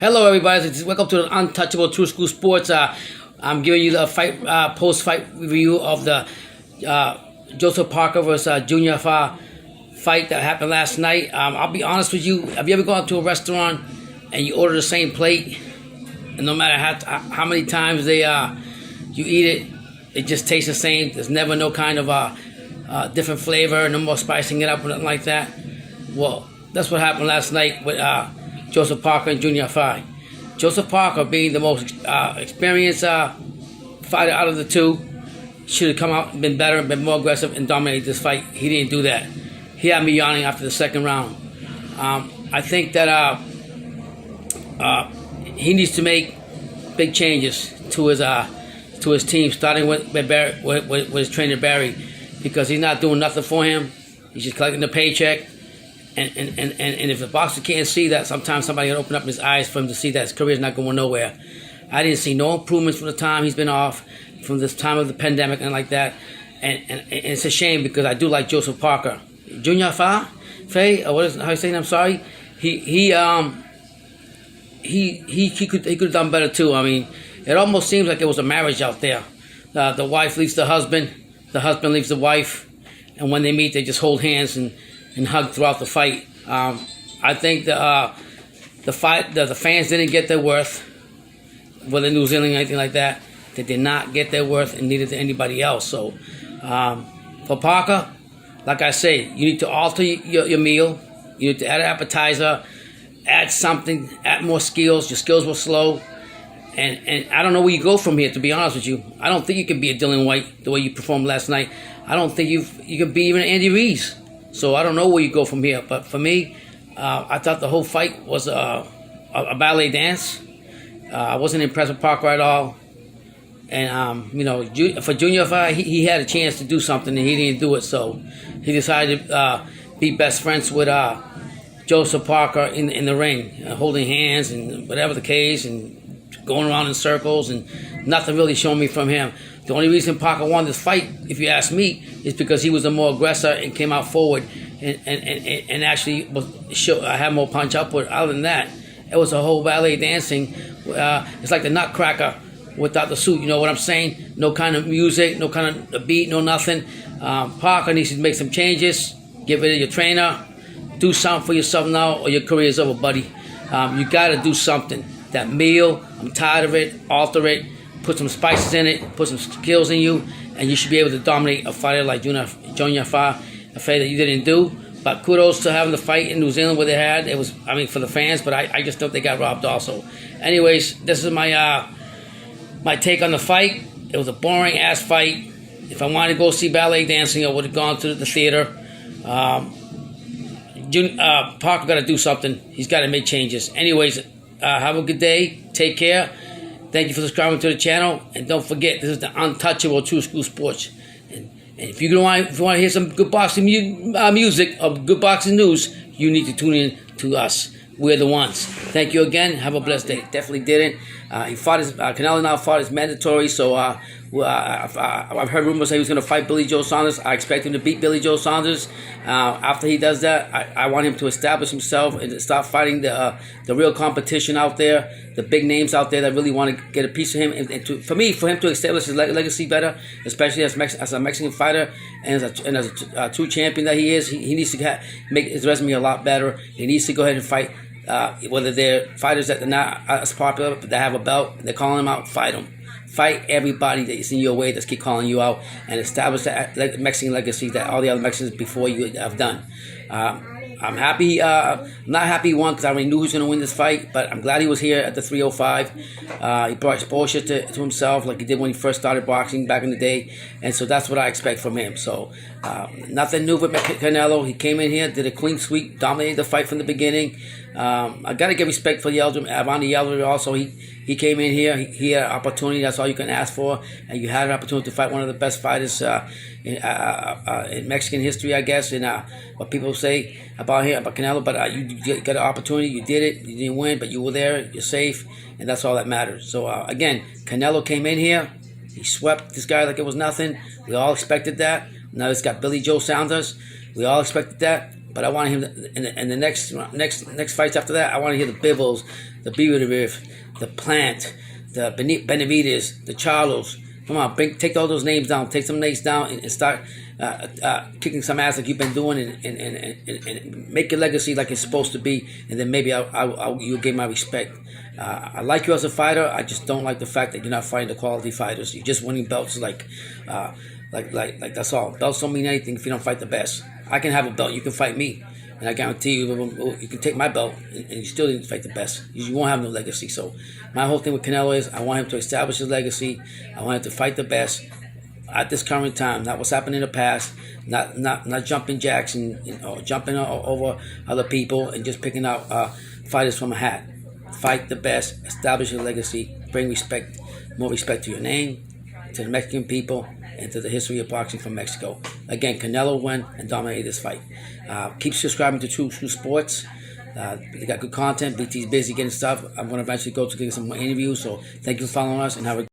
Hello, everybody. Welcome to the Untouchable True School Sports. I'm giving you the fight post-fight review of the Joseph Parker versus Junior Fa fight that happened last night. I'll be honest with you. Have you ever gone to a restaurant and you order the same plate, and no matter how many times you eat it just tastes the same? There's never no kind of different flavor, no more spicing it up or nothing like that. Well, that's what happened last night with Joseph Parker and Junior Fa. Joseph Parker, being the most experienced fighter out of the two, should have come out and been better and been more aggressive and dominated this fight. He didn't do that. He had me yawning after the second round. I think that he needs to make big changes to his team, starting with his trainer Barry, because he's not doing nothing for him. He's just collecting the paycheck. And if the boxer can't see that, sometimes somebody can open up his eyes for him to see that his career is not going nowhere. I didn't see no improvements from the time he's been off, from this time of the pandemic and like that. And it's a shame, because I do like Joseph Parker. Junior Fa, or how you saying? I'm sorry. He could have done better too. I mean, it almost seems like it was a marriage out there. The wife leaves the husband leaves the wife, and when they meet, they just hold hands and hug throughout the fight. I think the fans didn't get their worth, whether New Zealand or anything like that. They did not get their worth, and neither did anybody else. So for Parker, like I say, you need to alter your meal. You need to add an appetizer, add something, add more skills. Your skills were slow. And I don't know where you go from here, to be honest with you. I don't think you can be a Dylan White the way you performed last night. I don't think you can be even Andy Reese. So I don't know where you go from here. But for me, I thought the whole fight was a ballet dance. I wasn't impressed with Parker at all. And, for Junior Fa, he had a chance to do something, and he didn't do it. So he decided to be best friends with Joseph Parker in the ring, holding hands and whatever the case, and going around in circles, and nothing really showing me from him. The only reason Parker won this fight, if you ask me, is because he was a more aggressor and came out forward and actually had more punch output. Other than that, it was a whole ballet dancing. It's like the Nutcracker without the suit. You know what I'm saying? No kind of music, no kind of beat, no nothing. Parker needs to make some changes. Give it to your trainer. Do something for yourself now, or your career is over, buddy. You got to do something. That meal, I'm tired of it. Alter it. Put some spices in it, put some skills in you, and you should be able to dominate a fighter like Junior Fa, a fight that you didn't do. But kudos to having the fight in New Zealand where they had. It was, for the fans, but I just thought they got robbed also. Anyways, this is my take on the fight. It was a boring-ass fight. If I wanted to go see ballet dancing, I would have gone to the theater. Parker got to do something. He's got to make changes. Anyways, have a good day. Take care. Thank you for subscribing to the channel, and don't forget, this is the Untouchable True School Sports. And if you want to hear some good boxing music or good boxing news, you need to tune in to us. We're the ones. Thank you again. Have a blessed day. Definitely didn't. He fought his Canelo now fought his mandatory. So I've heard rumors that he was going to fight Billy Joe Saunders. I expect him to beat Billy Joe Saunders. After he does that, I want him to establish himself and start fighting the real competition out there, the big names out there that really want to get a piece of him. And for him to establish his legacy better, especially as a Mexican fighter and as a true champion that he is, he needs to make his resume a lot better. He needs to go ahead and fight. Whether they're fighters that are not as popular, but they have a belt, they're calling them out, fight them. Fight everybody that's in your way that's keep calling you out, and establish that Mexican legacy that all the other Mexicans before you have done. I'm happy. I'm not happy he won, because I already knew he was going to win this fight, but I'm glad he was here at the 305. He brought exposure to himself like he did when he first started boxing back in the day, and so that's what I expect from him. So nothing new with Canelo. He came in here, did a clean sweep, dominated the fight from the beginning. I got to give respect for Avni Yildirim also. He came in here. He had an opportunity. That's all you can ask for. And you had an opportunity to fight one of the best fighters in Mexican history, I guess. And what people say about Canelo. But you got an opportunity. You did it. You didn't win, but you were there. You're safe. And that's all that matters. So, again, Canelo came in here. He swept this guy like it was nothing. We all expected that. Now it's got Billy Joe Saunders. We all expected that. But I want him in the next fights after that. I want to hear the Bivens, the Beaver, the Plant, the Benavides, the Charlos. Come on, take all those names down. Take some names down and start kicking some ass like you've been doing, and make your legacy like it's supposed to be. And then maybe you'll gain my respect. I like you as a fighter. I just don't like the fact that you're not fighting the quality fighters. You're just winning belts like that's all. Belts don't mean anything if you don't fight the best. I can have a belt. You can fight me. And I guarantee you can take my belt and you still didn't fight the best. You won't have no legacy. So my whole thing with Canelo is I want him to establish his legacy. I want him to fight the best at this current time, not what's happened in the past, not jumping jacks or jumping over other people and just picking out fighters from a hat. Fight the best, establish your legacy, bring respect, more respect to your name, to the Mexican people, and to the history of boxing from Mexico. Again, Canelo won and dominated this fight. Keep subscribing to True Sports. They got good content. BT's busy getting stuff. I'm going to eventually go to get some more interviews. So thank you for following us and have a